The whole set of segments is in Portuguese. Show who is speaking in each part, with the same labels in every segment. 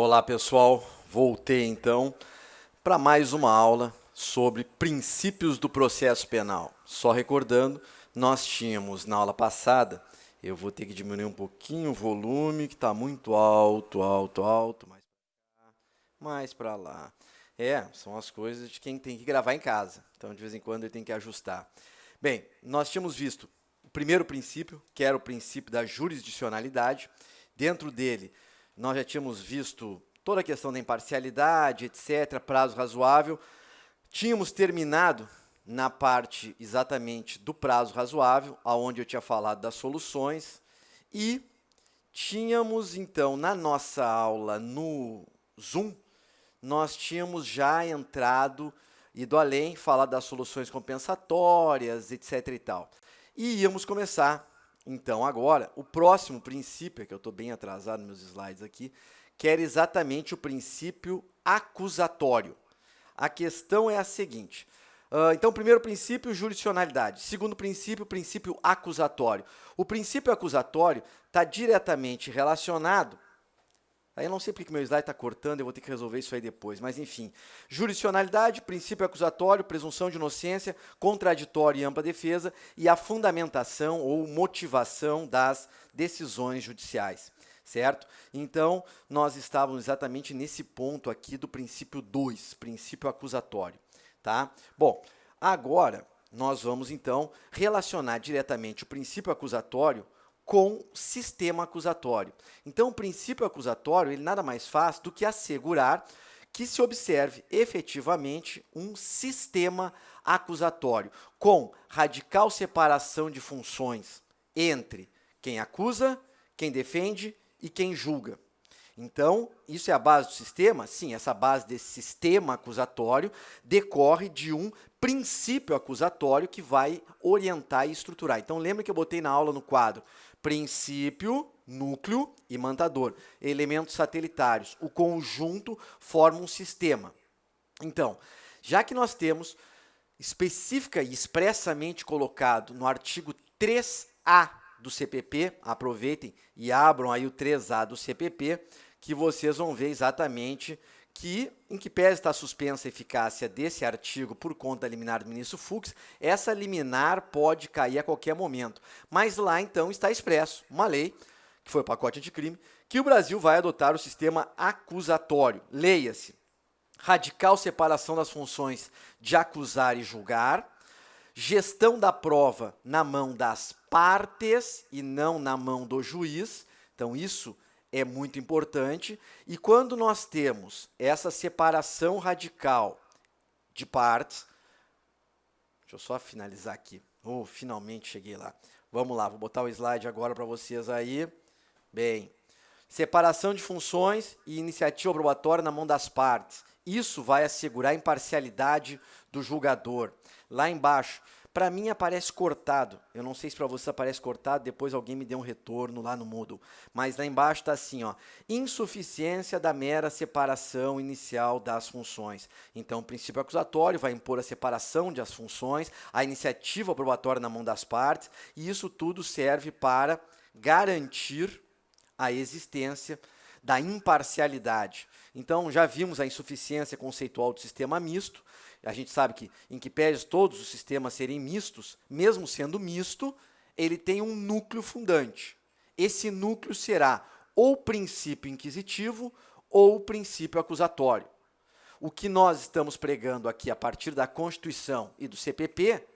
Speaker 1: Olá pessoal, voltei então para mais uma aula sobre princípios do processo penal. Só recordando, nós tínhamos na aula passada, eu vou ter que diminuir um pouquinho o volume, que está muito alto, mais para lá. São as coisas de quem tem que gravar em casa, então de vez em quando ele tem que ajustar. Bem, nós tínhamos visto o primeiro princípio, que era o princípio da jurisdicionalidade. Dentro dele, nós já tínhamos visto toda a questão da imparcialidade, etc., prazo razoável. Tínhamos terminado na parte exatamente do prazo razoável, onde eu tinha falado das soluções, e tínhamos então na nossa aula no Zoom, nós tínhamos já ido além, falar das soluções compensatórias, etc. e tal. E íamos começar, então, agora, o próximo princípio, que eu estou bem atrasado nos meus slides aqui, que era exatamente o princípio acusatório. A questão é a seguinte. Então, primeiro princípio, jurisdicionalidade. Segundo princípio, princípio acusatório. O princípio acusatório está diretamente relacionado. Aí eu não sei porque que meu slide está cortando, eu vou ter que resolver isso aí depois. Mas, enfim, jurisdicionalidade, princípio acusatório, presunção de inocência, contraditório e ampla defesa e a fundamentação ou motivação das decisões judiciais, certo? Então, nós estávamos exatamente nesse ponto aqui do princípio 2, princípio acusatório, tá? Bom, agora nós vamos, então, relacionar diretamente o princípio acusatório com sistema acusatório. Então, o princípio acusatório, ele nada mais faz do que assegurar que se observe efetivamente um sistema acusatório, com radical separação de funções entre quem acusa, quem defende e quem julga. Então, isso é a base do sistema? Sim, essa base desse sistema acusatório decorre de um princípio acusatório que vai orientar e estruturar. Então, lembra que eu botei na aula no quadro princípio, núcleo e mandador, elementos satelitários. O conjunto forma um sistema. Então, já que nós temos específica e expressamente colocado no artigo 3A do CPP, aproveitem e abram aí o 3A do CPP, que vocês vão ver exatamente em que pese está suspensa a eficácia desse artigo por conta da liminar do ministro Fux, essa liminar pode cair a qualquer momento. Mas lá, então, está expresso uma lei, que foi o pacote anticrime, que o Brasil vai adotar o sistema acusatório. Leia-se, radical separação das funções de acusar e julgar, gestão da prova na mão das partes e não na mão do juiz. Então, isso é muito importante. E quando nós temos essa separação radical de partes, deixa eu só finalizar aqui. Finalmente cheguei lá. Vamos lá, vou botar o slide agora para vocês aí. Bem, separação de funções e iniciativa probatória na mão das partes. Isso vai assegurar a imparcialidade do julgador. Lá embaixo, para mim aparece cortado. Eu não sei se para você aparece cortado, depois alguém me dê um retorno lá no Moodle. Mas lá embaixo está assim, ó, insuficiência da mera separação inicial das funções. Então, o princípio acusatório vai impor a separação das funções, a iniciativa probatória na mão das partes, e isso tudo serve para garantir a existência da imparcialidade. Então, já vimos a insuficiência conceitual do sistema misto. A gente sabe que, em que pese todos os sistemas serem mistos, mesmo sendo misto, ele tem um núcleo fundante. Esse núcleo será ou princípio inquisitivo ou princípio acusatório. O que nós estamos pregando aqui a partir da Constituição e do CPP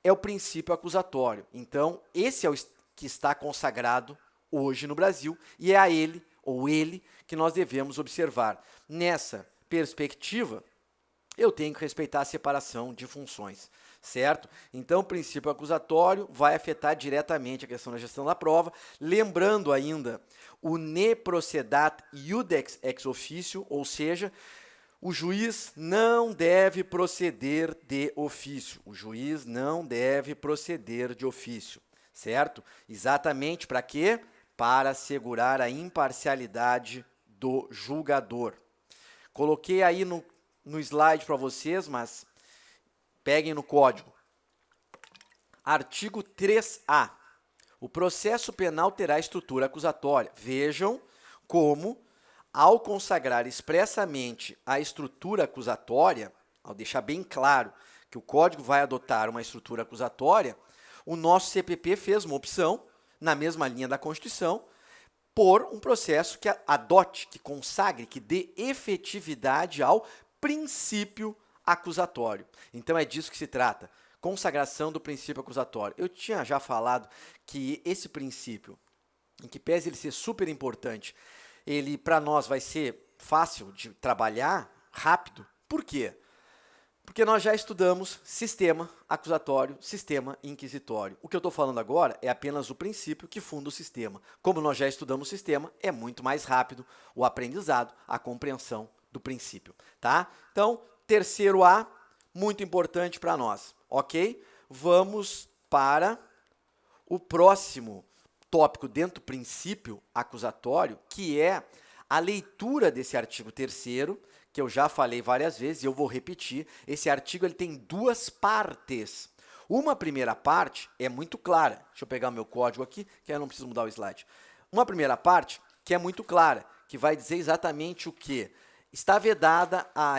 Speaker 1: é o princípio acusatório. Então, esse é o que está consagrado hoje no Brasil e é a ele, ou ele, que nós devemos observar. Nessa perspectiva, eu tenho que respeitar a separação de funções, certo? Então, o princípio acusatório vai afetar diretamente a questão da gestão da prova, lembrando ainda o ne procedat iudex ex officio, ou seja, o juiz não deve proceder de ofício. O juiz não deve proceder de ofício, certo? Exatamente para quê? Para assegurar a imparcialidade do julgador. Coloquei aí no slide para vocês, mas peguem no código. Artigo 3A. O processo penal terá estrutura acusatória. Vejam como ao consagrar expressamente a estrutura acusatória, ao deixar bem claro que o código vai adotar uma estrutura acusatória, o nosso CPP fez uma opção, na mesma linha da Constituição, por um processo que adote, que consagre, que dê efetividade ao princípio acusatório. Então, é disso que se trata, consagração do princípio acusatório. Eu tinha já falado que esse princípio, em que pese ele ser super importante, ele para nós vai ser fácil de trabalhar, rápido. Por quê? Porque nós já estudamos sistema acusatório, sistema inquisitório. O que eu estou falando agora é apenas o princípio que funda o sistema. Como nós já estudamos o sistema, é muito mais rápido o aprendizado, a compreensão do princípio, tá? Então, terceiro A, muito importante para nós, ok? Vamos para o próximo tópico dentro do princípio acusatório, que é a leitura desse artigo 3º, que eu já falei várias vezes e eu vou repetir. Esse artigo ele tem duas partes. Uma primeira parte é muito clara. Deixa eu pegar o meu código aqui, que eu não preciso mudar o slide. Uma primeira parte que é muito clara, que vai dizer exatamente o quê? Está vedada a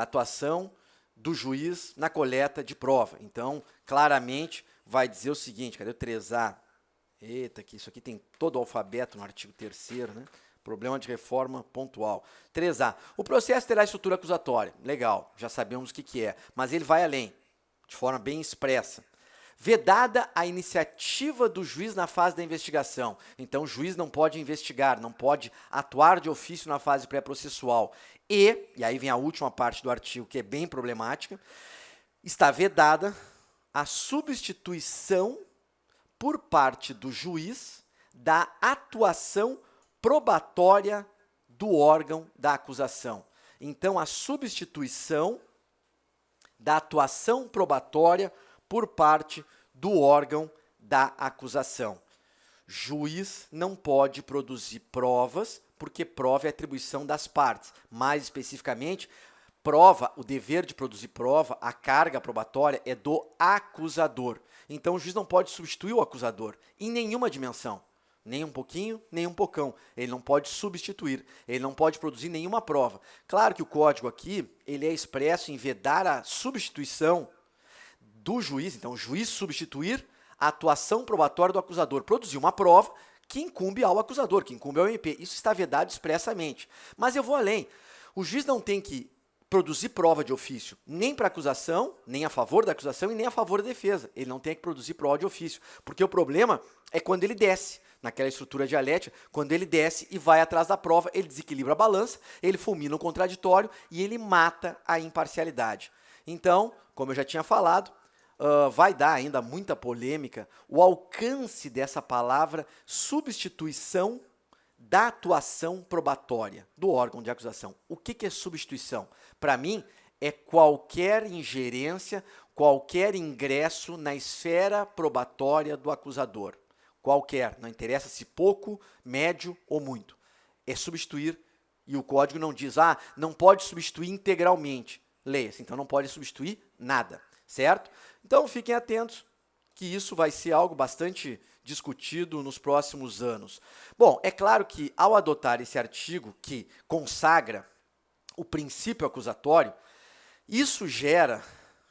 Speaker 1: atuação do juiz na coleta de prova. Então, claramente, vai dizer o seguinte, cadê o 3A? Eita, que isso aqui tem todo o alfabeto no artigo 3º, né? Problema de reforma pontual. 3A. O processo terá estrutura acusatória. Legal, já sabemos o que é. Mas ele vai além, de forma bem expressa. Vedada a iniciativa do juiz na fase da investigação. Então, o juiz não pode investigar, não pode atuar de ofício na fase pré-processual. E aí vem a última parte do artigo, que é bem problemática, está vedada a substituição por parte do juiz da atuação probatória do órgão da acusação. Então, a substituição da atuação probatória por parte do órgão da acusação. Juiz não pode produzir provas, porque prova é atribuição das partes. Mais especificamente, prova, o dever de produzir prova, a carga probatória é do acusador. Então, o juiz não pode substituir o acusador em nenhuma dimensão. Nem um pouquinho, nem um pocão. Ele não pode substituir, ele não pode produzir nenhuma prova. Claro que o código aqui, ele é expresso em vedar a substituição do juiz, então o juiz substituir a atuação probatória do acusador, produzir uma prova que incumbe ao acusador, que incumbe ao MP. Isso está vedado expressamente. Mas eu vou além. O juiz não tem que produzir prova de ofício nem para a acusação, nem a favor da acusação e nem a favor da defesa. Ele não tem que produzir prova de ofício, porque o problema é quando ele desce, naquela estrutura dialética, quando ele desce e vai atrás da prova, ele desequilibra a balança, ele fulmina o contraditório e ele mata a imparcialidade. Então, como eu já tinha falado, vai dar ainda muita polêmica o alcance dessa palavra substituição da atuação probatória do órgão de acusação. O que é substituição? Para mim, é qualquer ingerência, qualquer ingresso na esfera probatória do acusador. Qualquer, não interessa se pouco, médio ou muito. É substituir, e o código não diz, não pode substituir integralmente. Leia-se, então não pode substituir nada, certo? Então fiquem atentos que isso vai ser algo bastante discutido nos próximos anos. Bom, é claro que ao adotar esse artigo que consagra o princípio acusatório, isso gera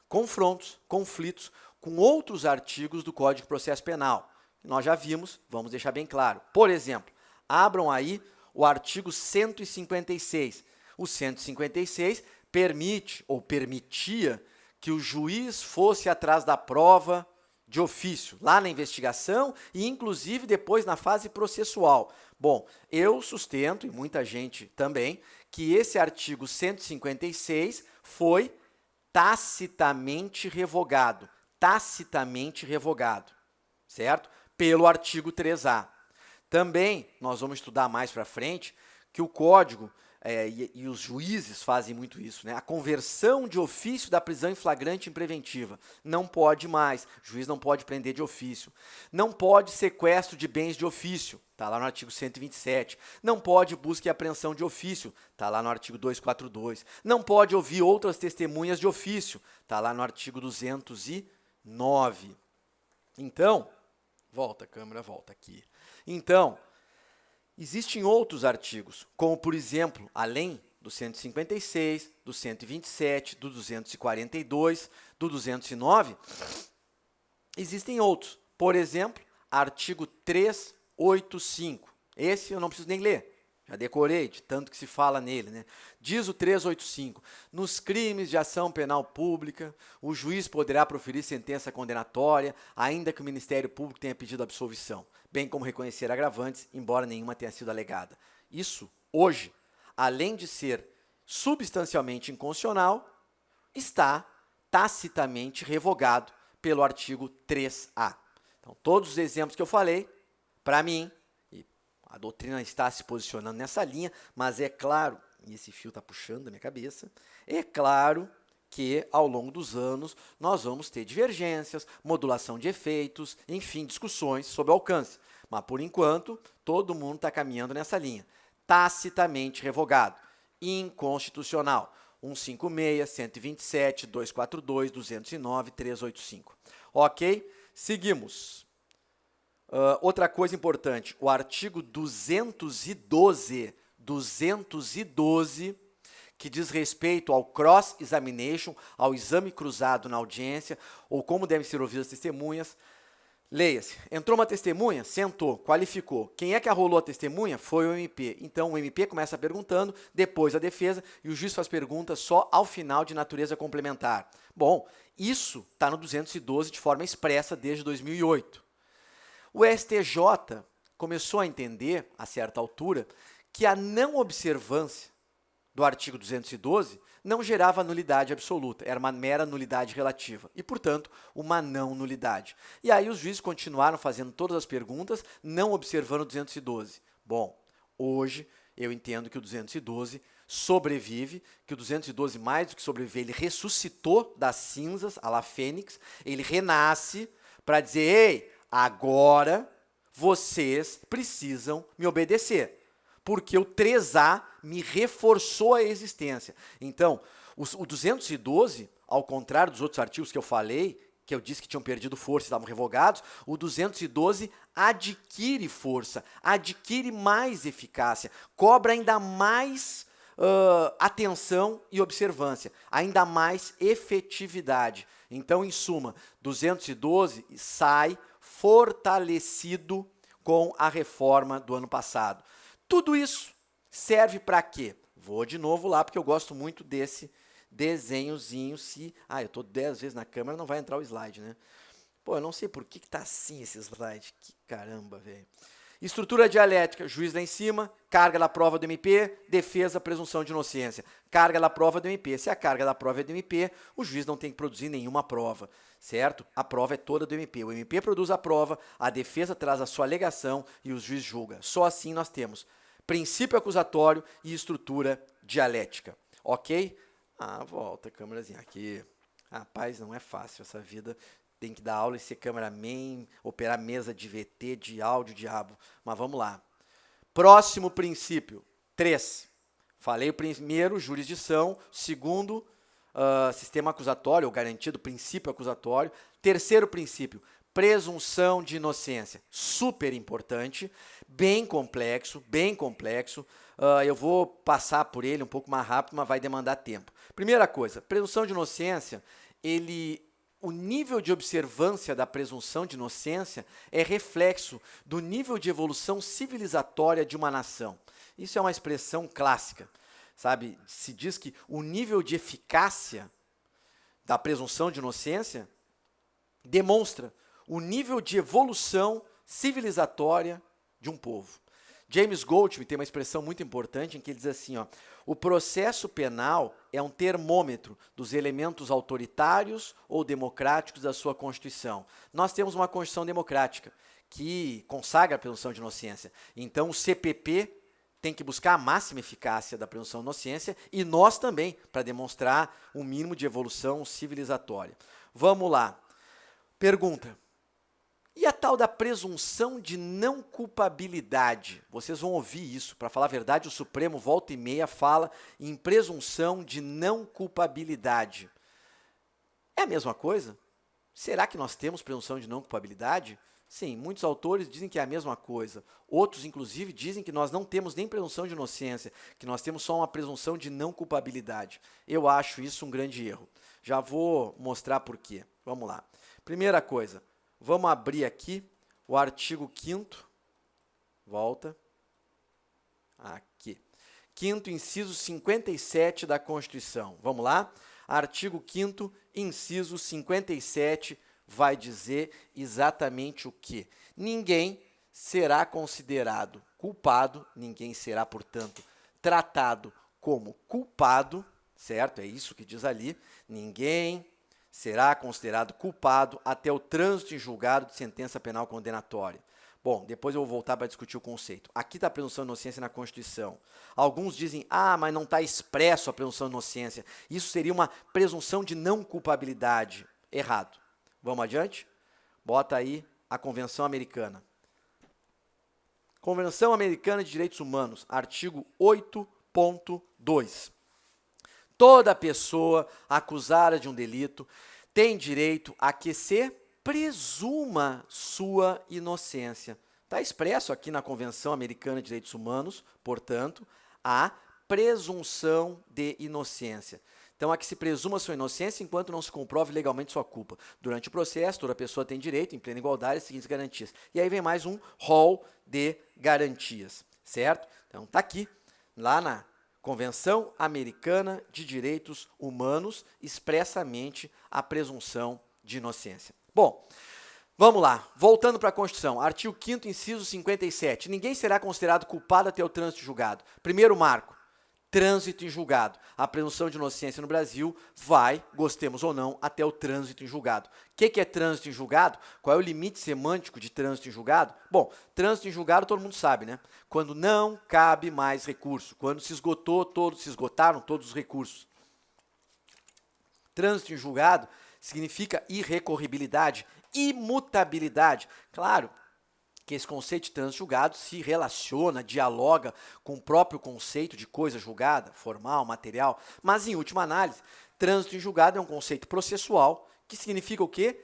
Speaker 1: confrontos, conflitos com outros artigos do Código de Processo Penal. Nós já vimos, vamos deixar bem claro. Por exemplo, abram aí o artigo 156. O 156 permite ou permitia que o juiz fosse atrás da prova de ofício, lá na investigação e inclusive depois na fase processual. Bom, eu sustento, e muita gente também, que esse artigo 156 foi tacitamente revogado, certo? Pelo artigo 3A. Também, nós vamos estudar mais para frente, que o Código, e os juízes fazem muito isso, né? A conversão de ofício da prisão em flagrante em preventiva. Não pode mais, o juiz não pode prender de ofício. Não pode sequestro de bens de ofício, está lá no artigo 127. Não pode busca e apreensão de ofício, está lá no artigo 242. Não pode ouvir outras testemunhas de ofício, está lá no artigo 209. Então, volta a câmera, volta aqui. Então, Existem outros artigos, como, por exemplo, além do 156, do 127, do 242, do 209, existem outros. Por exemplo, artigo 385. Esse eu não preciso nem ler. Já decorei, de tanto que se fala nele, né? Diz o 385, nos crimes de ação penal pública, o juiz poderá proferir sentença condenatória, ainda que o Ministério Público tenha pedido absolvição, bem como reconhecer agravantes, embora nenhuma tenha sido alegada. Isso, hoje, além de ser substancialmente inconstitucional, está tacitamente revogado pelo artigo 3A. Então, todos os exemplos que eu falei, para mim, a doutrina está se posicionando nessa linha, mas é claro, e esse fio está puxando da minha cabeça, é claro que ao longo dos anos nós vamos ter divergências, modulação de efeitos, enfim, discussões sobre o alcance. Mas por enquanto, todo mundo está caminhando nessa linha. Tacitamente revogado, inconstitucional. 156, 127, 242, 209, 385. Ok? Seguimos. Outra coisa importante, o artigo 212, que diz respeito ao cross-examination, ao exame cruzado na audiência, ou como devem ser ouvidas as testemunhas. Leia-se. Entrou uma testemunha, sentou, qualificou. Quem é que arrolou a testemunha? Foi o MP. Então, o MP começa perguntando, depois a defesa, e o juiz faz perguntas só ao final de natureza complementar. Bom, isso está no 212 de forma expressa desde 2008. O STJ começou a entender, a certa altura, que a não observância do artigo 212 não gerava nulidade absoluta, era uma mera nulidade relativa e, portanto, uma não nulidade. E aí os juízes continuaram fazendo todas as perguntas, não observando o 212. Bom, hoje eu entendo que o 212 sobrevive, que o 212, mais do que sobreviver, ele ressuscitou das cinzas, à la Fênix, ele renasce para dizer, ei, agora vocês precisam me obedecer, porque o 3A me reforçou a existência. Então, o 212, ao contrário dos outros artigos que eu falei, que eu disse que tinham perdido força e estavam revogados, o 212 adquire força, adquire mais eficácia, cobra ainda mais atenção e observância, ainda mais efetividade. Então, em suma, 212 sai fortalecido com a reforma do ano passado. Tudo isso serve para quê? Vou de novo lá, porque eu gosto muito desse desenhozinho. Eu estou 10 vezes na câmera, não vai entrar o slide, né? Pô, eu não sei por que tá assim esse slide. Que caramba, velho. Estrutura dialética, juiz lá em cima, carga da prova do MP, defesa, presunção de inocência. Carga da prova do MP. Se a carga da prova é do MP, o juiz não tem que produzir nenhuma prova, certo? A prova é toda do MP. O MP produz a prova, a defesa traz a sua alegação e o juiz julga. Só assim nós temos princípio acusatório e estrutura dialética. Ok? Volta a câmerazinha aqui. Rapaz, não é fácil essa vida. Tem que dar aula e ser cameraman, operar mesa de VT, de áudio, diabo. Mas vamos lá. Próximo princípio, 3. Falei o primeiro, jurisdição. Segundo, sistema acusatório, ou garantido princípio acusatório. Terceiro princípio, presunção de inocência. Super importante, bem complexo, bem complexo. Eu vou passar por ele um pouco mais rápido, mas vai demandar tempo. Primeira coisa, presunção de inocência, o nível de observância da presunção de inocência é reflexo do nível de evolução civilizatória de uma nação. Isso é uma expressão clássica, sabe? Se diz que o nível de eficácia da presunção de inocência demonstra o nível de evolução civilizatória de um povo. James Goldman tem uma expressão muito importante em que ele diz assim, o processo penal é um termômetro dos elementos autoritários ou democráticos da sua Constituição. Nós temos uma Constituição democrática que consagra a presunção de inocência. Então, o CPP tem que buscar a máxima eficácia da presunção de inocência e nós também, para demonstrar um mínimo de evolução civilizatória. Vamos lá. Pergunta. E a tal da presunção de não culpabilidade? Vocês vão ouvir isso. Para falar a verdade, o Supremo volta e meia fala em presunção de não culpabilidade. É a mesma coisa? Será que nós temos presunção de não culpabilidade? Sim, muitos autores dizem que é a mesma coisa. Outros, inclusive, dizem que nós não temos nem presunção de inocência, que nós temos só uma presunção de não culpabilidade. Eu acho isso um grande erro. Já vou mostrar por quê. Vamos lá. Primeira coisa, vamos abrir aqui o artigo 5º. Volta. Aqui. 5º, inciso 57 da Constituição. Vamos lá? Artigo 5º, inciso 57, vai dizer exatamente o quê? Ninguém será considerado culpado, ninguém será, portanto, tratado como culpado, certo? É isso que diz ali. Ninguém será considerado culpado até o trânsito em julgado de sentença penal condenatória. Bom, depois eu vou voltar para discutir o conceito. Aqui está a presunção de inocência na Constituição. Alguns dizem, mas não está expresso a presunção de inocência. Isso seria uma presunção de não culpabilidade. Errado. Vamos adiante? Bota aí a Convenção Americana. Convenção Americana de Direitos Humanos, artigo 8.2. Toda pessoa acusada de um delito tem direito a que se presuma sua inocência. Está expresso aqui na Convenção Americana de Direitos Humanos, portanto, a presunção de inocência. Então, a que se presuma sua inocência enquanto não se comprove legalmente sua culpa. Durante o processo, toda pessoa tem direito, em plena igualdade, às seguintes garantias. E aí vem mais um rol de garantias, certo? Então, está aqui, lá na Convenção Americana de Direitos Humanos, expressamente a presunção de inocência. Bom, vamos lá. Voltando para a Constituição. Artigo 5º, inciso 57. Ninguém será considerado culpado até o trânsito em julgado. Primeiro marco, trânsito em julgado. A presunção de inocência no Brasil vai, gostemos ou não, até o trânsito em julgado. O que é trânsito em julgado? Qual é o limite semântico de trânsito em julgado? Bom, trânsito em julgado todo mundo sabe, né? Quando não cabe mais recurso. Quando se esgotaram todos os recursos. Trânsito em julgado significa irrecorribilidade, imutabilidade. Claro que esse conceito de trânsito julgado se relaciona, dialoga com o próprio conceito de coisa julgada, formal, material, mas em última análise, trânsito em julgado é um conceito processual que significa o quê?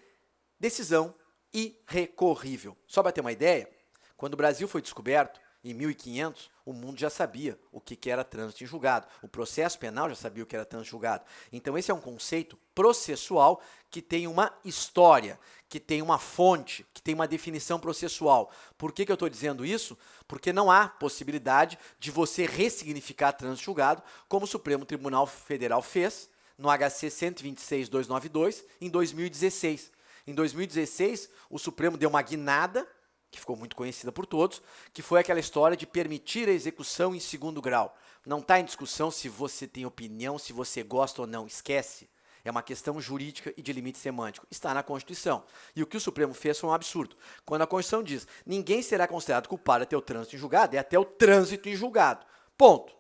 Speaker 1: Decisão irrecorrível. Só para ter uma ideia, quando o Brasil foi descoberto, em 1500, o mundo já sabia o que era trânsito em julgado. O processo penal já sabia o que era trânsito em julgado. Então, esse é um conceito processual que tem uma história, que tem uma fonte, que tem uma definição processual. Por que eu estou dizendo isso? Porque não há possibilidade de você ressignificar trânsito em julgado, como o Supremo Tribunal Federal fez no HC 126.292 em 2016. Em 2016, o Supremo deu uma guinada, que ficou muito conhecida por todos, que foi aquela história de permitir a execução em segundo grau. Não está em discussão se você tem opinião, se você gosta ou não, esquece. É uma questão jurídica e de limite semântico. Está na Constituição. E o que o Supremo fez foi um absurdo. Quando a Constituição diz, ninguém será considerado culpado até o trânsito em julgado, é até o trânsito em julgado. Ponto.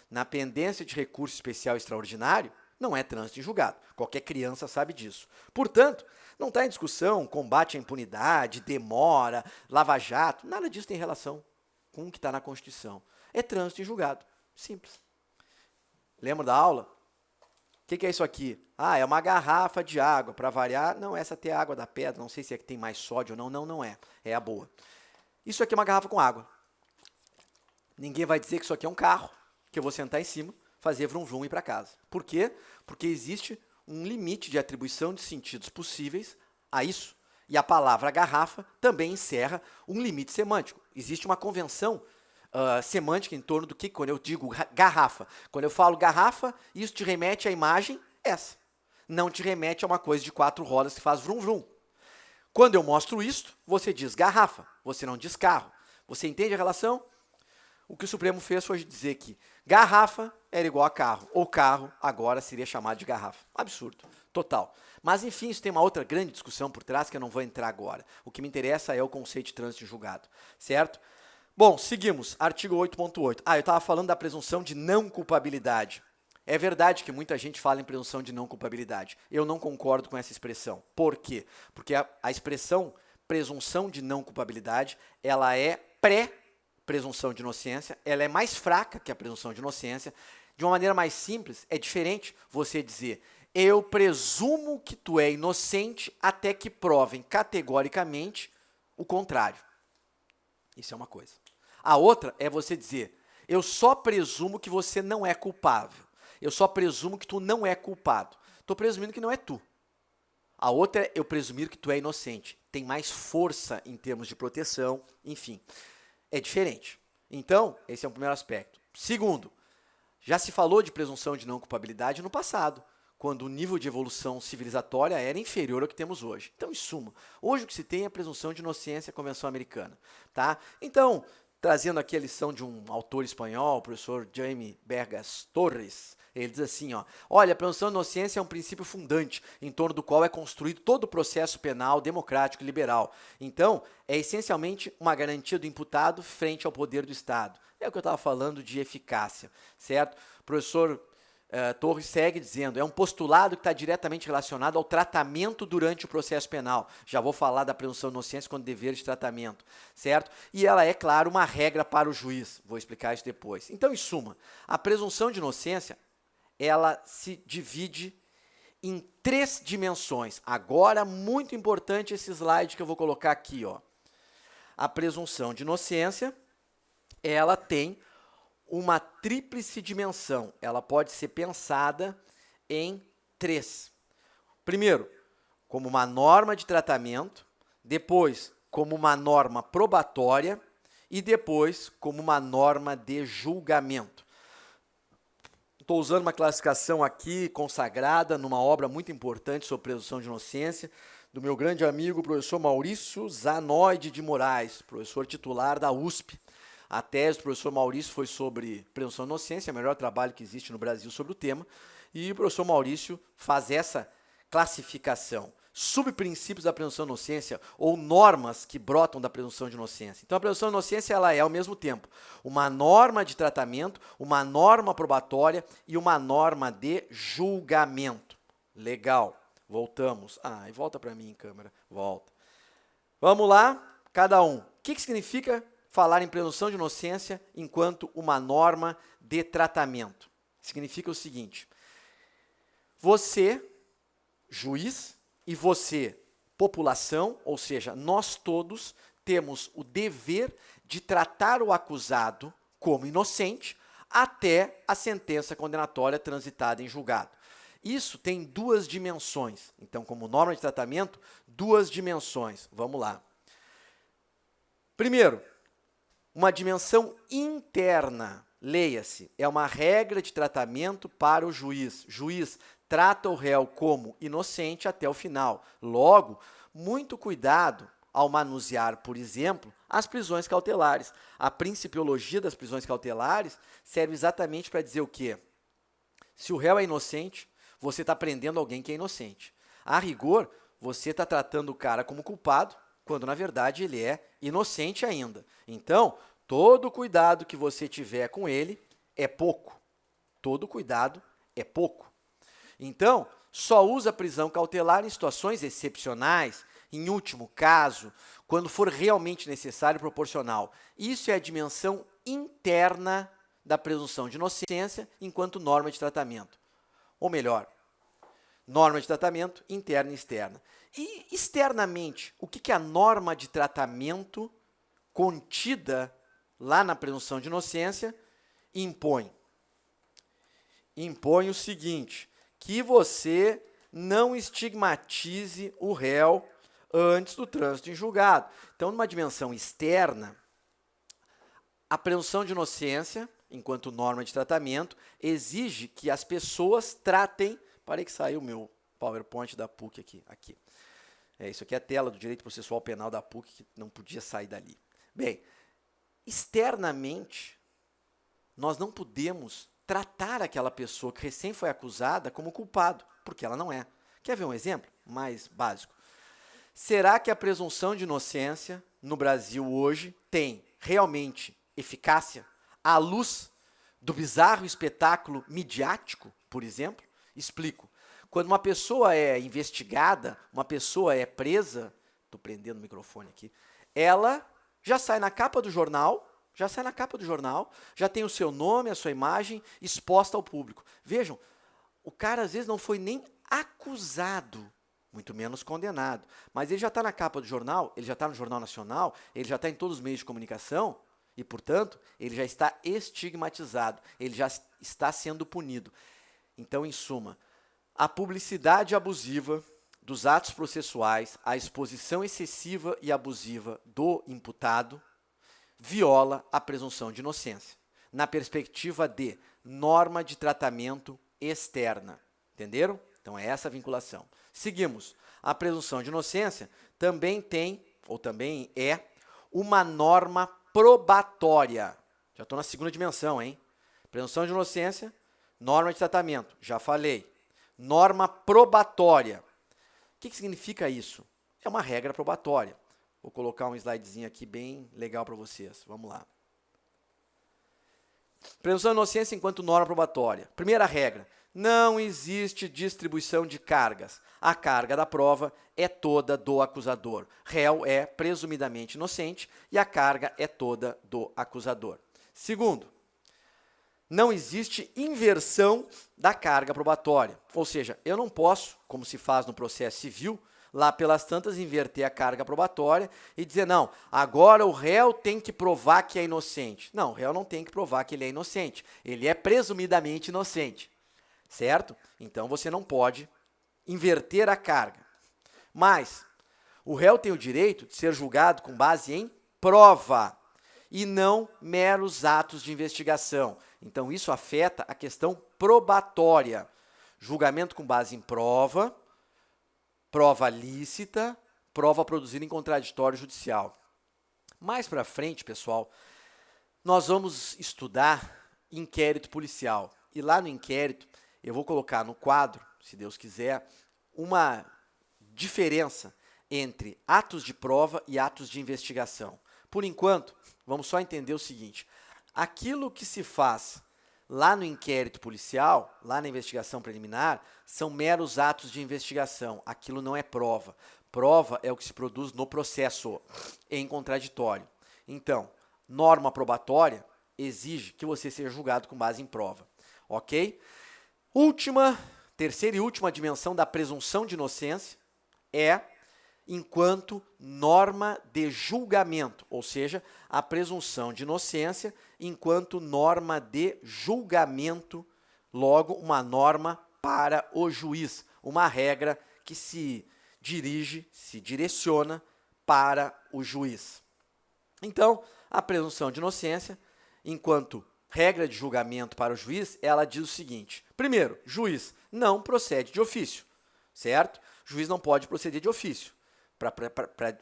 Speaker 1: Na pendência de recurso especial extraordinário, não é trânsito em julgado. Qualquer criança sabe disso. Portanto, não está em discussão combate à impunidade, demora, lava-jato, nada disso tem relação com o que está na Constituição. É trânsito em julgado. Simples. Lembra da aula? O que é isso aqui? É uma garrafa de água, para variar. Não, essa até é a água da pedra, não sei se é que tem mais sódio ou não. Não, não é. É a boa. Isso aqui é uma garrafa com água. Ninguém vai dizer que isso aqui é um carro, que eu vou sentar em cima, fazer vrum-vrum e ir para casa. Por quê? Porque existe um limite de atribuição de sentidos possíveis a isso. E a palavra garrafa também encerra um limite semântico. Existe uma convenção semântica em torno do que, quando eu digo garrafa. Quando eu falo garrafa, isso te remete à imagem essa. Não te remete a uma coisa de 4 rodas que faz vrum-vrum. Quando eu mostro isto, você diz garrafa, você não diz carro. Você entende a relação? O que o Supremo fez foi dizer que garrafa era igual a carro, ou carro agora seria chamado de garrafa. Absurdo, total. Mas, enfim, isso tem uma outra grande discussão por trás que eu não vou entrar agora. O que me interessa é o conceito de trânsito em julgado, certo? Bom, seguimos. Artigo 8.8. Eu estava falando da presunção de não culpabilidade. É verdade que muita gente fala em presunção de não culpabilidade. Eu não concordo com essa expressão. Por quê? Porque a expressão presunção de não culpabilidade, ela é pré-presunção de inocência, ela é mais fraca que a presunção de inocência. De uma maneira mais simples, é diferente você dizer eu presumo que tu é inocente até que provem categoricamente o contrário. Isso é uma coisa. A outra é você dizer, eu só presumo que você não é culpável. Eu só presumo que tu não é culpado. Estou presumindo que não é tu. A outra é eu presumir que tu é inocente. Tem mais força em termos de proteção, enfim. É diferente. Então, esse é o primeiro aspecto. Segundo, já se falou de presunção de não culpabilidade no passado, quando o nível de evolução civilizatória era inferior ao que temos hoje. Então, em suma, hoje o que se tem é a presunção de inocência, a Convenção Americana. Tá? Então, trazendo aqui a lição de um autor espanhol, o professor Jaime Bergas Torres, ele diz assim, ó, olha, a presunção de inocência é um princípio fundante em torno do qual é construído todo o processo penal democrático e liberal. Então, é essencialmente uma garantia do imputado frente ao poder do Estado. É o que eu estava falando de eficácia, certo? O professor Torres segue dizendo, é um postulado que está diretamente relacionado ao tratamento durante o processo penal. Já vou falar da presunção de inocência quando dever de tratamento, certo? E ela é, claro, uma regra para o juiz. Vou explicar isso depois. Então, em suma, a presunção de inocência, ela se divide em 3 dimensões. Agora, muito importante esse slide que eu vou colocar aqui, ó. A presunção de inocência, ela tem uma tríplice dimensão. Ela pode ser pensada em 3. Primeiro, como uma norma de tratamento, depois, como uma norma probatória e depois, como uma norma de julgamento. Estou usando uma classificação aqui consagrada numa obra muito importante sobre presunção de inocência, do meu grande amigo, professor Maurício Zanoide de Moraes, professor titular da USP. A tese do professor Maurício foi sobre presunção de inocência, o melhor trabalho que existe no Brasil sobre o tema, e o professor Maurício faz essa classificação. Subprincípios da presunção de inocência ou normas que brotam da presunção de inocência. Então, a presunção de inocência ela é, ao mesmo tempo, uma norma de tratamento, uma norma probatória e uma norma de julgamento. Legal. Voltamos. E volta para mim, câmera. Volta. Vamos lá, cada um. O que significa falar em presunção de inocência enquanto uma norma de tratamento? Significa o seguinte, você, juiz, e você, população, ou seja, nós todos temos o dever de tratar o acusado como inocente até a sentença condenatória transitada em julgado. Isso tem 2 dimensões. Então, como norma de tratamento, 2 dimensões. Vamos lá. Primeiro, uma dimensão interna, leia-se, é uma regra de tratamento para o juiz. Juiz trata o réu como inocente até o final. Logo, muito cuidado ao manusear, por exemplo, as prisões cautelares. A principiologia das prisões cautelares serve exatamente para dizer o quê? Se o réu é inocente, você está prendendo alguém que é inocente. A rigor, você está tratando o cara como culpado, quando na verdade ele é inocente ainda. Então, todo cuidado que você tiver com ele é pouco. Todo cuidado é pouco. Então, só usa prisão cautelar em situações excepcionais, em último caso, quando for realmente necessário e proporcional. Isso é a dimensão interna da presunção de inocência enquanto norma de tratamento. Ou melhor, norma de tratamento interna e externa. E externamente, o que a norma de tratamento contida lá na presunção de inocência impõe? Impõe o seguinte, que você não estigmatize o réu antes do trânsito em julgado. Então, numa dimensão externa, a presunção de inocência, enquanto norma de tratamento, exige que as pessoas tratem... Parei que saiu o meu PowerPoint da PUC aqui. Isso aqui é a tela do Direito Processual Penal da PUC, que não podia sair dali. Bem, externamente, nós não podemos tratar aquela pessoa que recém foi acusada como culpado, porque ela não é. Quer ver um exemplo mais básico? Será que a presunção de inocência no Brasil hoje tem realmente eficácia à luz do bizarro espetáculo midiático, por exemplo? Explico. Quando uma pessoa é investigada, uma pessoa é presa, estou prendendo o microfone aqui, ela já sai na capa do jornal, já tem o seu nome, a sua imagem exposta ao público. Vejam, o cara às vezes não foi nem acusado, muito menos condenado. Mas ele já está na capa do jornal, ele já está no Jornal Nacional, ele já está em todos os meios de comunicação e, portanto, ele já está estigmatizado, ele já está sendo punido. Então, em suma, a publicidade abusiva dos atos processuais, a exposição excessiva e abusiva do imputado, viola a presunção de inocência, na perspectiva de norma de tratamento externa. Entenderam? Então é essa a vinculação. Seguimos. A presunção de inocência também tem, ou também é, uma norma probatória. Já estou na segunda dimensão, hein? Presunção de inocência, norma de tratamento, já falei. Norma probatória. O que significa isso? É uma regra probatória. Vou colocar um slidezinho aqui bem legal para vocês. Vamos lá. Presunção de inocência enquanto norma probatória. Primeira regra. Não existe distribuição de cargas. A carga da prova é toda do acusador. Réu é presumidamente inocente e a carga é toda do acusador. Segundo, não existe inversão da carga probatória. Ou seja, eu não posso, como se faz no processo civil, lá pelas tantas inverter a carga probatória e dizer, não, agora o réu tem que provar que é inocente. Não, o réu não tem que provar que ele é inocente. Ele é presumidamente inocente. Certo? Então, você não pode inverter a carga. Mas, o réu tem o direito de ser julgado com base em prova e não meros atos de investigação. Então, isso afeta a questão probatória. Julgamento com base em prova, prova lícita, prova produzida em contraditório judicial. Mais para frente, pessoal, nós vamos estudar inquérito policial. E lá no inquérito, eu vou colocar no quadro, se Deus quiser, uma diferença entre atos de prova e atos de investigação. Por enquanto, vamos só entender o seguinte. Aquilo que se faz lá no inquérito policial, lá na investigação preliminar, são meros atos de investigação. Aquilo não é prova. Prova é o que se produz no processo em contraditório. Então, norma probatória exige que você seja julgado com base em prova. Ok? Terceira e última dimensão da presunção de inocência é enquanto norma de julgamento, ou seja, a presunção de inocência enquanto norma de julgamento, logo uma norma para o juiz, uma regra que se direciona para o juiz. Então, a presunção de inocência, enquanto regra de julgamento para o juiz, ela diz o seguinte. Primeiro, juiz não procede de ofício, certo? Juiz não pode proceder de ofício.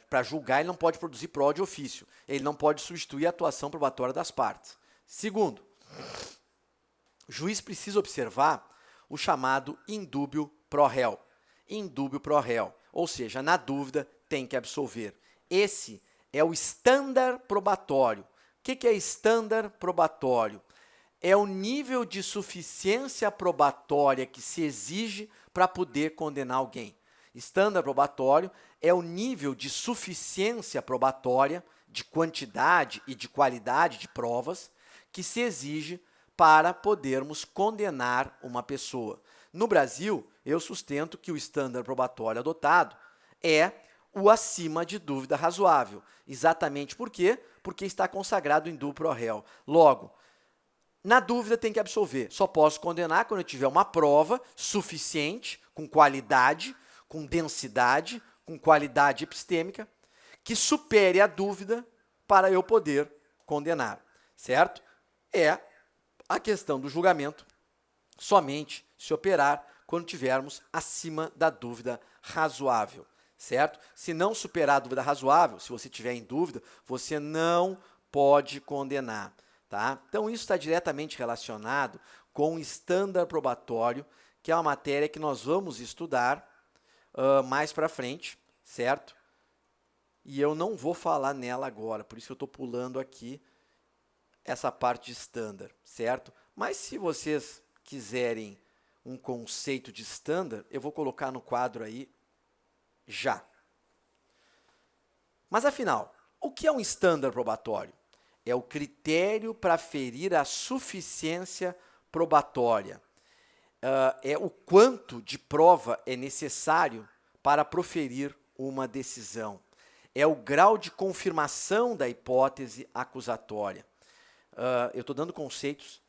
Speaker 1: Para julgar, ele não pode produzir prova de ofício. Ele não pode substituir a atuação probatória das partes. Segundo, o juiz precisa observar o chamado indúbio pro réu. Indúbio pro réu, ou seja, na dúvida, tem que absolver. Esse é o estándar probatório. O que é estándar probatório? É o nível de suficiência probatória que se exige para poder condenar alguém. Estándar probatório é o nível de suficiência probatória, de quantidade e de qualidade de provas que se exige para podermos condenar uma pessoa. No Brasil, eu sustento que o estándar probatório adotado é o acima de dúvida razoável. Exatamente por quê? Porque está consagrado em indúbio pro réu. Logo, na dúvida tem que absolver. Só posso condenar quando eu tiver uma prova suficiente, com qualidade, com densidade, com qualidade epistêmica, que supere a dúvida para eu poder condenar, certo? É a questão do julgamento somente se operar quando tivermos acima da dúvida razoável, certo? Se não superar a dúvida razoável, se você tiver em dúvida, você não pode condenar, tá? Então, isso está diretamente relacionado com o estándar probatório, que é uma matéria que nós vamos estudar mais para frente, certo? E eu não vou falar nela agora, por isso que eu estou pulando aqui essa parte de estándar, certo? Mas se vocês quiserem um conceito de estándar, eu vou colocar no quadro aí já. Mas afinal, o que é um estándar probatório? É o critério para aferir a suficiência probatória. É o quanto de prova é necessário para proferir uma decisão. É o grau de confirmação da hipótese acusatória. Eu estou dando conceitos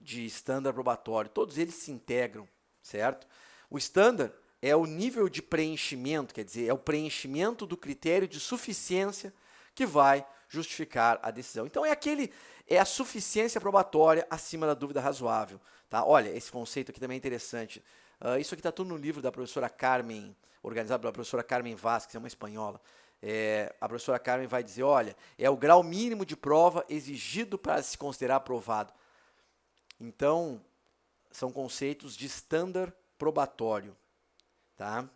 Speaker 1: de estándar probatório, todos eles se integram, certo? O estándar é o nível de preenchimento, quer dizer, é o preenchimento do critério de suficiência que vai justificar a decisão. Então, é a suficiência probatória acima da dúvida razoável. Tá? Olha, esse conceito aqui também é interessante. Isso aqui está tudo no livro da professora Carmen, organizado pela professora Carmen Vaz, que é uma espanhola. A professora Carmen vai dizer, olha, é o grau mínimo de prova exigido para se considerar aprovado. Então, são conceitos de estándar probatório. Tá?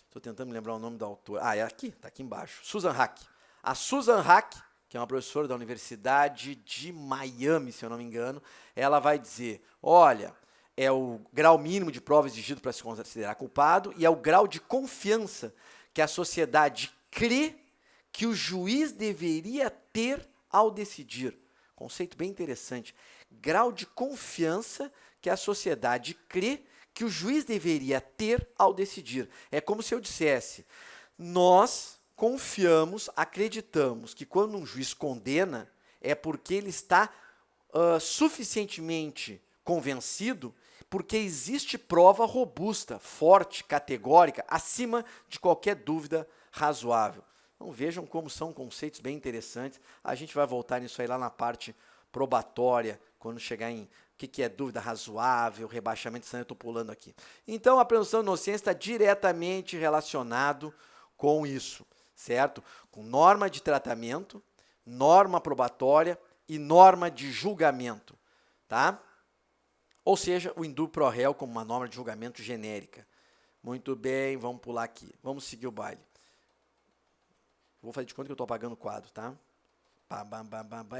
Speaker 1: Estou tentando me lembrar o nome da autora. É aqui, está aqui embaixo. Susan Hack. A Susan Hack, que é uma professora da Universidade de Miami, se eu não me engano, ela vai dizer, olha, é o grau mínimo de prova exigido para se considerar culpado e é o grau de confiança que a sociedade crê que o juiz deveria ter ao decidir. Conceito bem interessante. Grau de confiança que a sociedade crê que o juiz deveria ter ao decidir. É como se eu dissesse, nós confiamos, acreditamos que quando um juiz condena, é porque ele está suficientemente convencido, porque existe prova robusta, forte, categórica, acima de qualquer dúvida razoável. Então vejam como são conceitos bem interessantes. A gente vai voltar nisso aí lá na parte probatória, quando chegar em o que é dúvida razoável, rebaixamento, eu estou pulando aqui. Então, a presunção de inocência está diretamente relacionado com isso, certo? Com norma de tratamento, norma probatória e norma de julgamento, tá? Ou seja, o indúbio pro réu como uma norma de julgamento genérica. Muito bem, vamos pular aqui. Vamos seguir o baile. Vou fazer de conta que eu estou apagando o quadro, tá?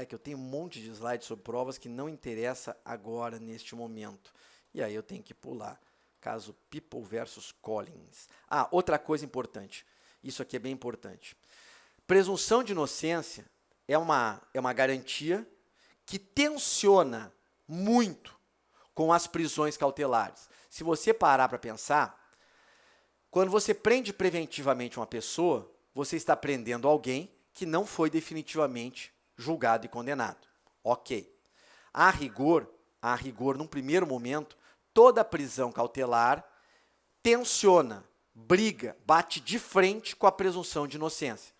Speaker 1: É que eu tenho um monte de slides sobre provas que não interessa agora, neste momento. E aí eu tenho que pular. Caso People versus Collins. Outra coisa importante. Isso aqui é bem importante. Presunção de inocência é uma garantia que tensiona muito com as prisões cautelares. Se você parar para pensar, quando você prende preventivamente uma pessoa, você está prendendo alguém que não foi definitivamente julgado e condenado. Ok. A rigor, num primeiro momento, toda prisão cautelar tensiona, briga, bate de frente com a presunção de inocência.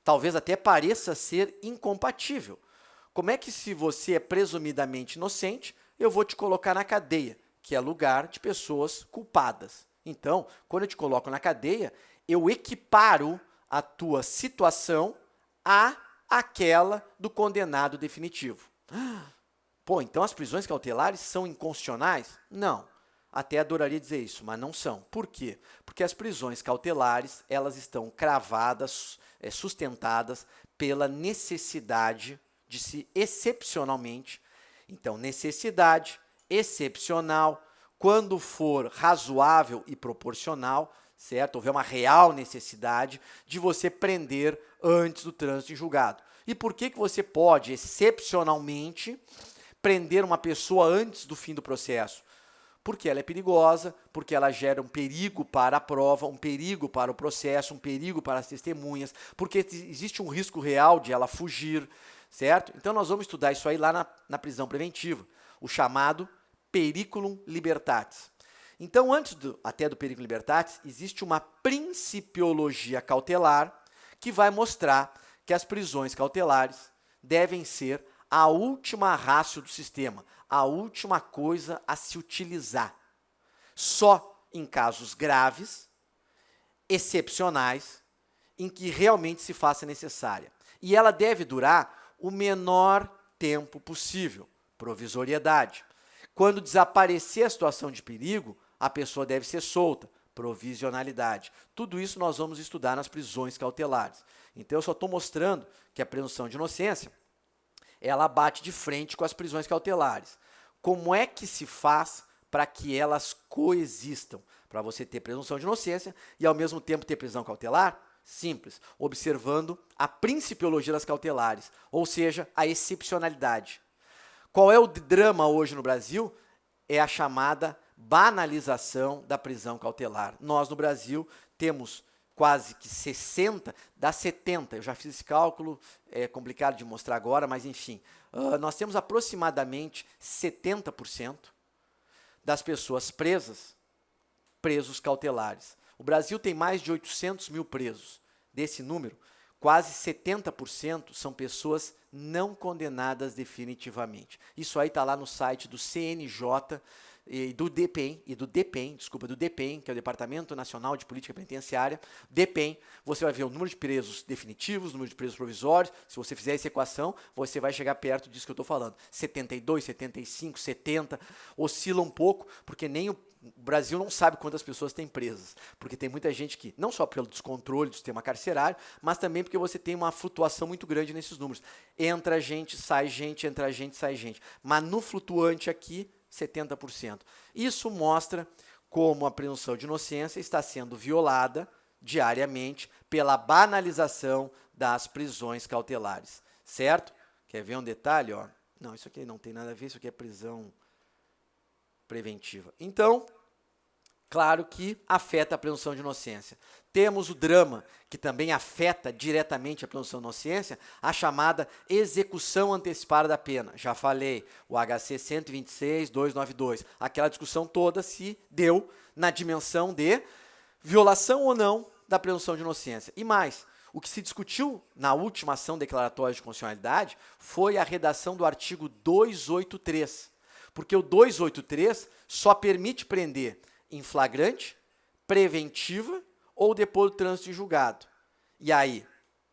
Speaker 1: Talvez até pareça ser incompatível. Como é que, se você é presumidamente inocente, eu vou te colocar na cadeia, que é lugar de pessoas culpadas? Então, quando eu te coloco na cadeia, eu equiparo a tua situação àquela do condenado definitivo. Pô, então as prisões cautelares são inconstitucionais? Não. Até adoraria dizer isso, mas não são. Por quê? Porque as prisões cautelares, elas estão cravadas, sustentadas pela necessidade de se excepcionalmente. Então, necessidade, excepcional, quando for razoável e proporcional, certo? Houver uma real necessidade de você prender antes do trânsito em julgado. E por que você pode, excepcionalmente, prender uma pessoa antes do fim do processo? Porque ela é perigosa, porque ela gera um perigo para a prova, um perigo para o processo, um perigo para as testemunhas, porque existe um risco real de ela fugir, certo? Então, nós vamos estudar isso aí lá na prisão preventiva, o chamado periculum libertatis. Então, antes até do periculum libertatis, existe uma principiologia cautelar que vai mostrar que as prisões cautelares devem ser a última ratio do sistema, a última coisa a se utilizar. Só em casos graves, excepcionais, em que realmente se faça necessária. E ela deve durar o menor tempo possível, provisoriedade. Quando desaparecer a situação de perigo, a pessoa deve ser solta, provisionalidade. Tudo isso nós vamos estudar nas prisões cautelares. Então, eu só estou mostrando que a presunção de inocência, ela bate de frente com as prisões cautelares. Como é que se faz para que elas coexistam? Para você ter presunção de inocência e, ao mesmo tempo, ter prisão cautelar? Simples, observando a principiologia das cautelares, ou seja, a excepcionalidade. Qual é o drama hoje no Brasil? É a chamada banalização da prisão cautelar. Nós, no Brasil, temos quase que 60, dá 70, eu já fiz esse cálculo, é complicado de mostrar agora, mas enfim, nós temos aproximadamente 70% das pessoas presos cautelares. O Brasil tem mais de 800 mil presos. Desse número, quase 70% são pessoas não condenadas definitivamente. Isso aí está lá no site do CNJ e do DPEM, do DPEM, que é o Departamento Nacional de Política Penitenciária, DPEM, você vai ver o número de presos definitivos, o número de presos provisórios. Se você fizer essa equação, você vai chegar perto disso que eu estou falando. 72, 75, 70, oscila um pouco, porque nem o Brasil não sabe quantas pessoas tem presas, porque tem muita gente que, não só pelo descontrole do sistema carcerário, mas também porque você tem uma flutuação muito grande nesses números. Entra gente, sai gente, entra gente, sai gente. Mas no flutuante aqui, 70%. Isso mostra como a presunção de inocência está sendo violada diariamente pela banalização das prisões cautelares, certo? Quer ver um detalhe? Ó? Não, isso aqui não tem nada a ver, isso aqui é prisão preventiva. Então, claro que afeta a presunção de inocência. Temos o drama, que também afeta diretamente a presunção de inocência, a chamada execução antecipada da pena. Já falei, o HC 126.292. Aquela discussão toda se deu na dimensão de violação ou não da presunção de inocência. E mais, o que se discutiu na última ação declaratória de constitucionalidade foi a redação do artigo 283. Porque o 283 só permite prender em flagrante, preventiva ou depois do trânsito em julgado. E aí,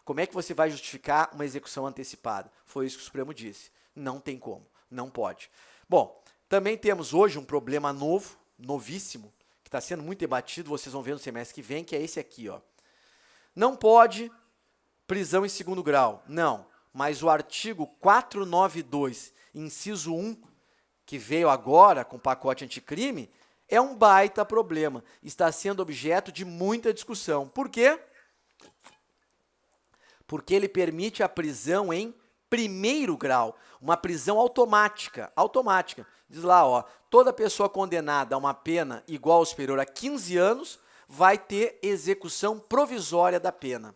Speaker 1: como é que você vai justificar uma execução antecipada? Foi isso que o Supremo disse. Não tem como, não pode. Bom, também temos hoje um problema novo, novíssimo, que está sendo muito debatido, vocês vão ver no semestre que vem, que é esse aqui, ó. Não pode prisão em segundo grau, não. Mas o artigo 492, inciso 1, que veio agora com o pacote anticrime, é um baita problema. Está sendo objeto de muita discussão. Por quê? Porque ele permite a prisão em primeiro grau, uma prisão automática. Automática. Diz lá, ó, toda pessoa condenada a uma pena igual ou superior a 15 anos vai ter execução provisória da pena.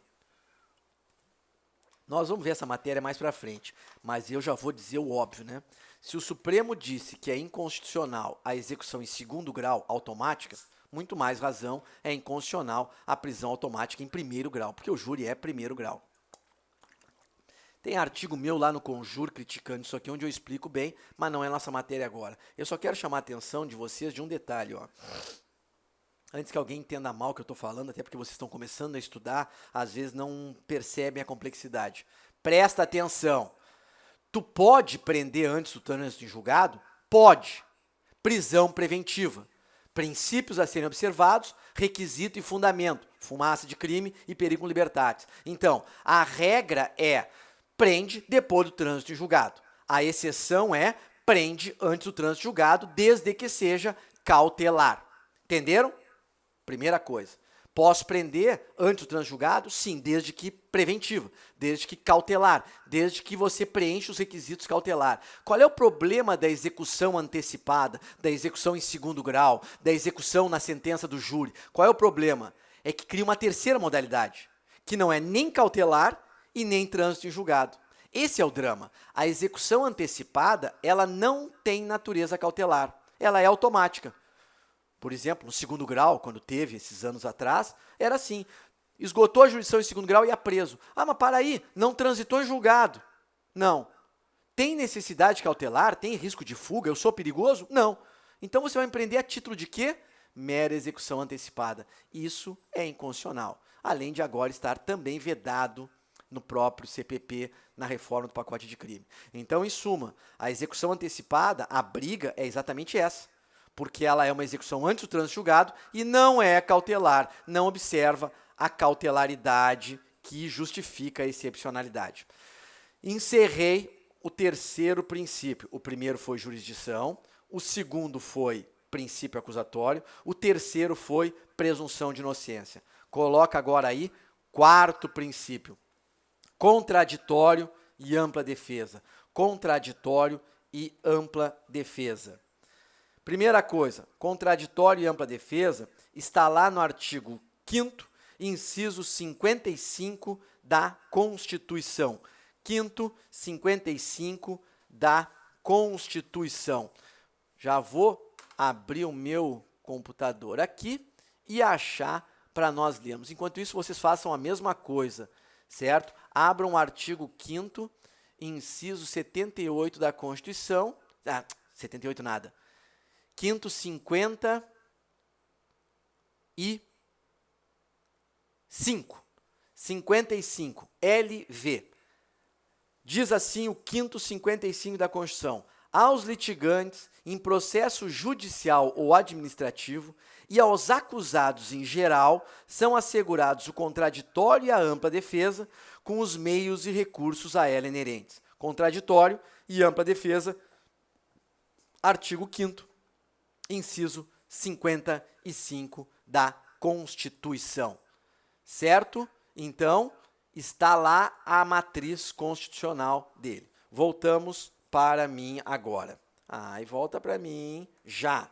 Speaker 1: Nós vamos ver essa matéria mais para frente, mas eu já vou dizer o óbvio, né? Se o Supremo disse que é inconstitucional a execução em segundo grau automática, muito mais razão é inconstitucional a prisão automática em primeiro grau, porque o júri é primeiro grau. Tem artigo meu lá no Conjur criticando isso aqui, onde eu explico bem, mas não é nossa matéria agora. Eu só quero chamar a atenção de vocês de um detalhe, ó. Antes que alguém entenda mal o que eu estou falando, até porque vocês estão começando a estudar, às vezes não percebem a complexidade. Presta atenção. Tu pode prender antes do trânsito em julgado? Pode. Prisão preventiva. Princípios a serem observados, requisito e fundamento. Fumaça de crime e perigo libertatis. Então, a regra é prende depois do trânsito em julgado. A exceção é prende antes do trânsito em julgado, desde que seja cautelar. Entenderam? Primeira coisa. Posso prender antes do trânsito julgado? Sim, desde que preventiva, desde que cautelar, desde que você preencha os requisitos cautelar. Qual é o problema da execução antecipada, da execução em segundo grau, da execução na sentença do júri? Qual é o problema? É que cria uma terceira modalidade, que não é nem cautelar e nem trânsito em julgado. Esse é o drama. A execução antecipada, ela não tem natureza cautelar, ela é automática. Por exemplo, no segundo grau, quando teve esses anos atrás, era assim, esgotou a jurisdição em segundo grau e ia preso. Ah, mas para aí, não transitou em julgado. Não. Tem necessidade cautelar? Tem risco de fuga? Eu sou perigoso? Não. Então você vai empreender a título de quê? Mera execução antecipada. Isso é inconstitucional. Além de agora estar também vedado no próprio CPP, na reforma do pacote de crime. Então, em suma, a execução antecipada, a briga é exatamente essa. Porque ela é uma execução antes do trânsito julgado e não é cautelar, não observa a cautelaridade que justifica a excepcionalidade. Encerrei o terceiro princípio. O primeiro foi jurisdição, o segundo foi princípio acusatório, o terceiro foi presunção de inocência. Coloca agora aí quarto princípio, contraditório e ampla defesa. Contraditório e ampla defesa. Primeira coisa, contraditório e ampla defesa está lá no artigo 5º, inciso 55 da Constituição. 5º, 55 da Constituição. Já vou abrir o meu computador aqui e achar para nós lermos. Enquanto isso, vocês façam a mesma coisa, certo? Abram o artigo 5º, inciso 78 da Constituição. 78 nada. 5º, 55, LV. Diz assim o 5º, 55 da Constituição: aos litigantes em processo judicial ou administrativo e aos acusados em geral são assegurados o contraditório e a ampla defesa com os meios e recursos a ela inerentes. Contraditório e ampla defesa, artigo 5º, inciso 55 da Constituição. Certo? Então, está lá a matriz constitucional dele. Voltamos para mim agora. E volta para mim já.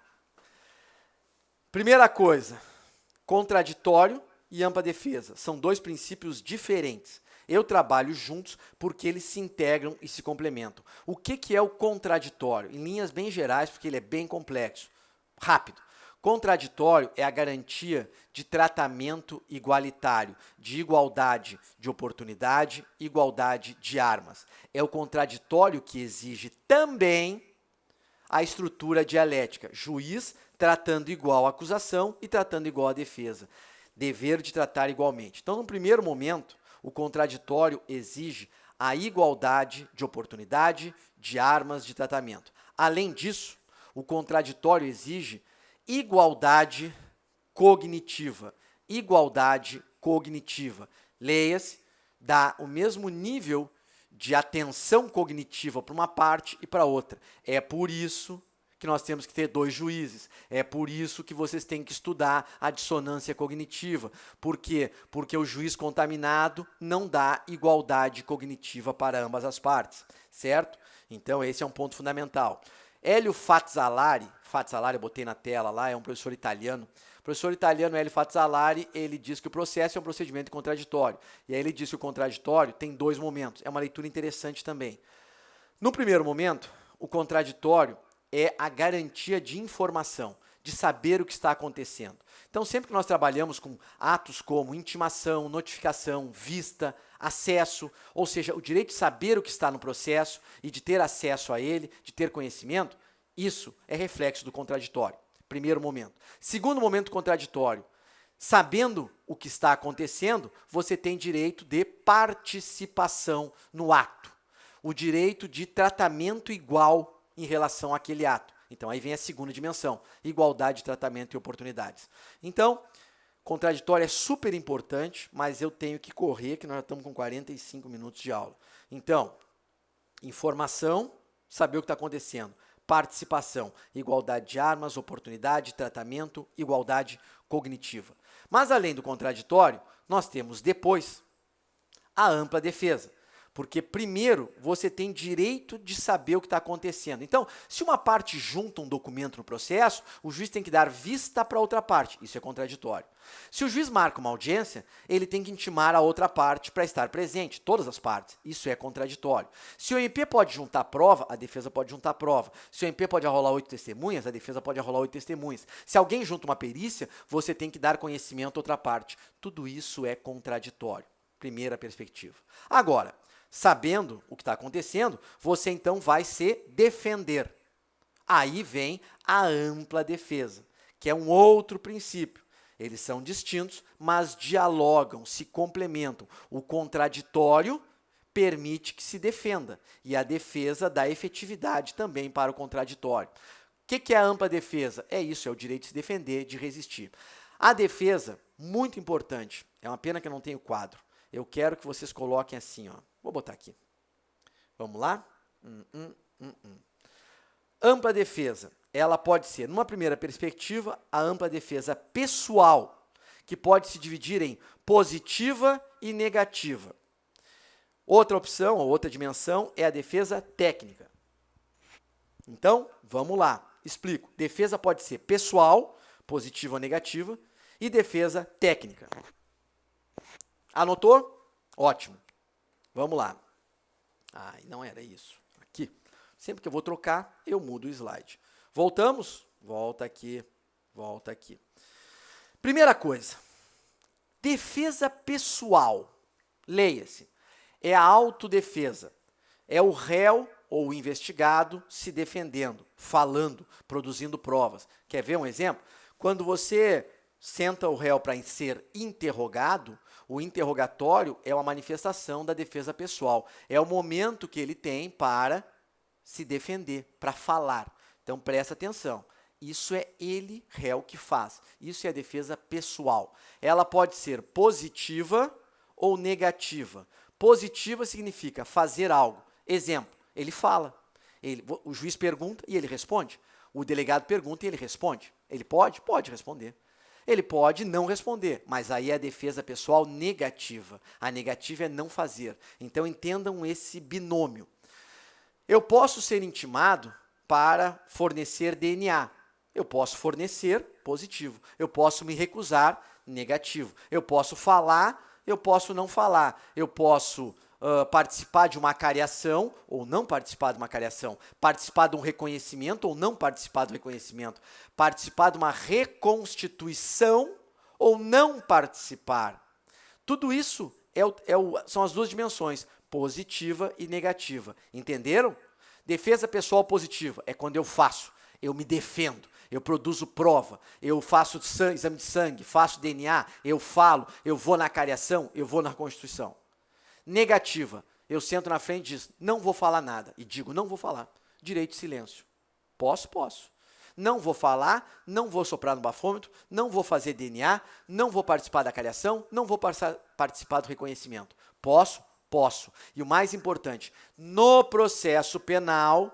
Speaker 1: Primeira coisa, contraditório e ampla defesa. São dois princípios diferentes. Eu trabalho juntos porque eles se integram e se complementam. O que é o contraditório? Em linhas bem gerais, porque ele é bem complexo. Rápido. Contraditório é a garantia de tratamento igualitário, de igualdade de oportunidade, igualdade de armas. É o contraditório que exige também a estrutura dialética, juiz tratando igual a acusação e tratando igual a defesa. Dever de tratar igualmente. Então, no primeiro momento, o contraditório exige a igualdade de oportunidade, de armas, de tratamento. Além disso, o contraditório exige igualdade cognitiva. Igualdade cognitiva. Leia-se, dá o mesmo nível de atenção cognitiva para uma parte e para outra. É por isso que nós temos que ter dois juízes. É por isso que vocês têm que estudar a dissonância cognitiva. Por quê? Porque o juiz contaminado não dá igualdade cognitiva para ambas as partes, certo? Então, esse é um ponto fundamental. Hélio Fazzolari, eu botei na tela lá, é um professor italiano. O professor italiano Hélio Fazzolari, ele diz que o processo é um procedimento contraditório. E aí ele diz que o contraditório tem dois momentos. É uma leitura interessante também. No primeiro momento, o contraditório é a garantia de informação, de saber o que está acontecendo. Então, sempre que nós trabalhamos com atos como intimação, notificação, vista, acesso, ou seja, o direito de saber o que está no processo e de ter acesso a ele, de ter conhecimento, isso é reflexo do contraditório. Primeiro momento. Segundo momento contraditório, sabendo o que está acontecendo, você tem direito de participação no ato. O direito de tratamento igual em relação àquele ato. Então, aí vem a segunda dimensão, igualdade de tratamento e oportunidades. Então, contraditório é super importante, mas eu tenho que correr, que nós já estamos com 45 minutos de aula. Então, informação, saber o que está acontecendo. Participação, igualdade de armas, oportunidade, tratamento, igualdade cognitiva. Mas, além do contraditório, nós temos depois a ampla defesa. Porque, primeiro, você tem direito de saber o que está acontecendo. Então, se uma parte junta um documento no processo, o juiz tem que dar vista para a outra parte. Isso é contraditório. Se o juiz marca uma audiência, ele tem que intimar a outra parte para estar presente, todas as partes. Isso é contraditório. Se o MP pode juntar prova, a defesa pode juntar prova. Se o MP pode arrolar 8 testemunhas, a defesa pode arrolar 8 testemunhas. Se alguém junta uma perícia, você tem que dar conhecimento à outra parte. Tudo isso é contraditório. Primeira perspectiva. Agora, sabendo o que está acontecendo, você então vai se defender. Aí vem a ampla defesa, que é um outro princípio. Eles são distintos, mas dialogam, se complementam. O contraditório permite que se defenda e a defesa dá efetividade também para o contraditório. O que é a ampla defesa? É isso, é o direito de se defender, de resistir. A defesa, muito importante, é uma pena que eu não tenho quadro. Eu quero que vocês coloquem assim, ó. Vou botar aqui. Vamos lá? Ampla defesa. Ela pode ser, numa primeira perspectiva, a ampla defesa pessoal, que pode se dividir em positiva e negativa. Outra opção, ou outra dimensão, é a defesa técnica. Então, vamos lá. Explico. Defesa pode ser pessoal, positiva ou negativa, e defesa técnica. Anotou? Ótimo. Vamos lá. Não era isso. Aqui. Sempre que eu vou trocar, eu mudo o slide. Voltamos? Volta aqui. Volta aqui. Primeira coisa. Defesa pessoal. Leia-se. É a autodefesa. É o réu ou o investigado se defendendo, falando, produzindo provas. Quer ver um exemplo? Quando você senta o réu para ser interrogado, o interrogatório é uma manifestação da defesa pessoal. É o momento que ele tem para se defender, para falar. Então, presta atenção. Isso é ele, réu, que faz. Isso é a defesa pessoal. Ela pode ser positiva ou negativa. Positiva significa fazer algo. Exemplo, ele fala. O juiz pergunta e ele responde. O delegado pergunta e ele responde. Ele pode? Pode responder. Ele pode não responder, mas aí é a defesa pessoal negativa. A negativa é não fazer. Então, entendam esse binômio. Eu posso ser intimado para fornecer DNA. Eu posso fornecer, positivo. Eu posso me recusar, negativo. Eu posso falar, eu posso não falar. Eu posso participar de uma acariação ou não participar de uma acariação. Participar de um reconhecimento ou não participar do reconhecimento. Participar de uma reconstituição ou não participar. Tudo isso são as duas dimensões, positiva e negativa. Entenderam? Defesa pessoal positiva é quando eu faço, eu me defendo. Eu produzo prova, eu faço exame de sangue, faço DNA, eu falo, eu vou na acariação, eu vou na Constituição. Negativa, eu sento na frente e digo, não vou falar nada. E digo, não vou falar. Direito de silêncio. Posso? Posso. Não vou falar, não vou soprar no bafômetro, não vou fazer DNA, não vou participar da acariação, não vou participar do reconhecimento. Posso? Posso. E o mais importante, no processo penal,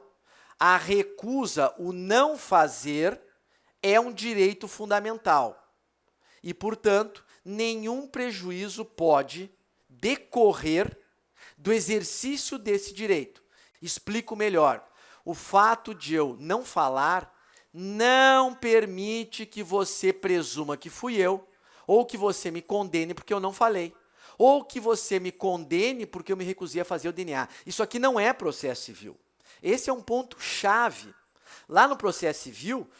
Speaker 1: a recusa, o não fazer, é um direito fundamental. E, portanto, nenhum prejuízo pode decorrer do exercício desse direito. Explico melhor. O fato de eu não falar não permite que você presuma que fui eu, ou que você me condene porque eu não falei, ou que você me condene porque eu me recusei a fazer o DNA. Isso aqui não é processo civil. Esse é um ponto-chave. Lá no processo civil,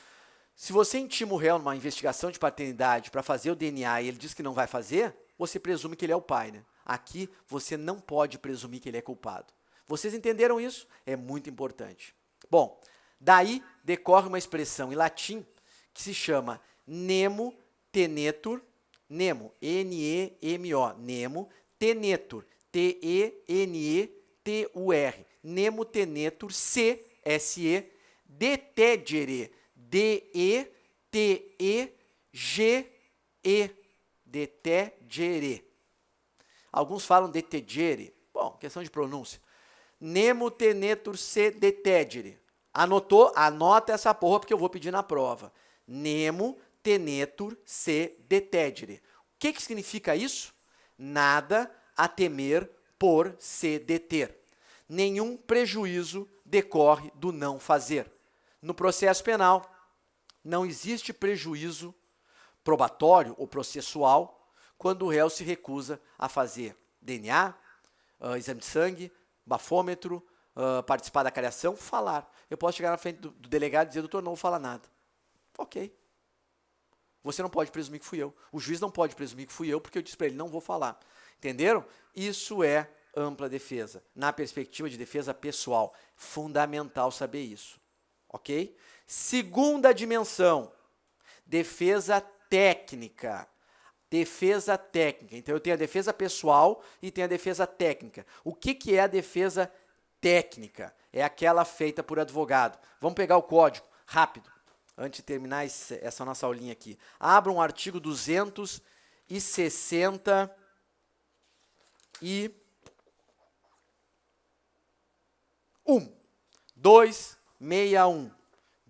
Speaker 1: se você intima o réu numa investigação de paternidade para fazer o DNA e ele diz que não vai fazer, você presume que ele é o pai, né? Aqui, você não pode presumir que ele é culpado. Vocês entenderam isso? É muito importante. Bom, daí decorre uma expressão em latim que se chama nemo tenetur, nemo, N-E-M-O, nemo tenetur, T-E-N-E-T-U-R, nemo tenetur, C-S-E, detedere, D-E-T-E-G-E, detedere. Alguns falam detedere. Bom, questão de pronúncia. Nemo tenetur se detedere. Anotou? Anota essa porra porque eu vou pedir na prova. Nemo tenetur se detedere. O que significa isso? Nada a temer por se deter. Nenhum prejuízo decorre do não fazer. No processo penal, não existe prejuízo probatório ou processual quando o réu se recusa a fazer DNA, exame de sangue, bafômetro, participar da acariação, falar. Eu posso chegar na frente do delegado e dizer, doutor, não vou falar nada. Ok. Você não pode presumir que fui eu. O juiz não pode presumir que fui eu, porque eu disse para ele, não vou falar. Entenderam? Isso é ampla defesa. Na perspectiva de defesa pessoal, fundamental saber isso. Ok? Segunda dimensão, defesa técnica. Defesa técnica. Então, eu tenho a defesa pessoal e tenho a defesa técnica. O que é a defesa técnica? É aquela feita por advogado. Vamos pegar o código, rápido, antes de terminar essa nossa aulinha aqui. Abra um artigo 260 e 261.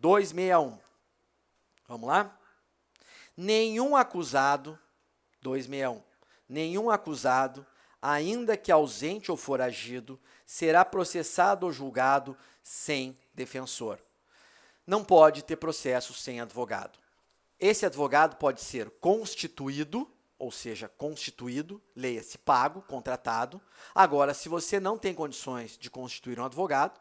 Speaker 1: 261. Vamos lá? Nenhum acusado, 261, nenhum acusado, ainda que ausente ou foragido, será processado ou julgado sem defensor. não pode ter processo sem advogado. Esse advogado pode ser constituído, ou seja, constituído, leia-se pago, contratado. Agora, se você não tem condições de constituir um advogado,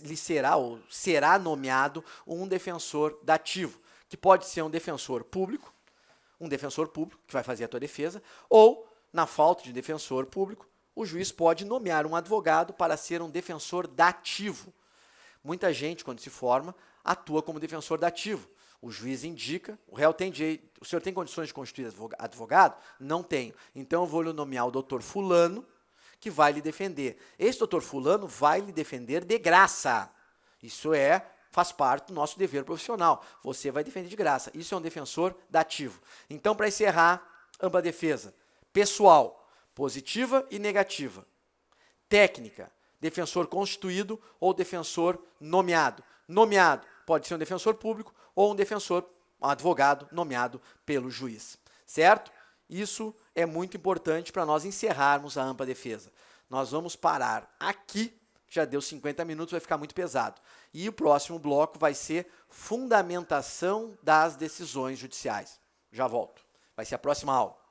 Speaker 1: lhe será ou será nomeado um defensor dativo, que pode ser um defensor público que vai fazer a tua defesa, ou, na falta de defensor público, o juiz pode nomear um advogado para ser um defensor dativo. Muita gente, quando se forma, atua como defensor dativo. O juiz indica, o réu tem direito, o senhor tem condições de constituir advogado? Não tenho. Então eu vou lhe nomear o doutor fulano, que vai lhe defender. Esse doutor fulano vai lhe defender de graça. Isso faz parte do nosso dever profissional. Você vai defender de graça. Isso é um defensor dativo. Então, para encerrar, ampla defesa. Pessoal, positiva e negativa. Técnica, defensor constituído ou defensor nomeado. Nomeado pode ser um defensor público ou um advogado nomeado pelo juiz. Certo? Isso é muito importante para nós encerrarmos a ampla defesa. Nós vamos parar aqui, já deu 50 minutos, vai ficar muito pesado. E o próximo bloco vai ser fundamentação das decisões judiciais. Já volto. Vai ser a próxima aula.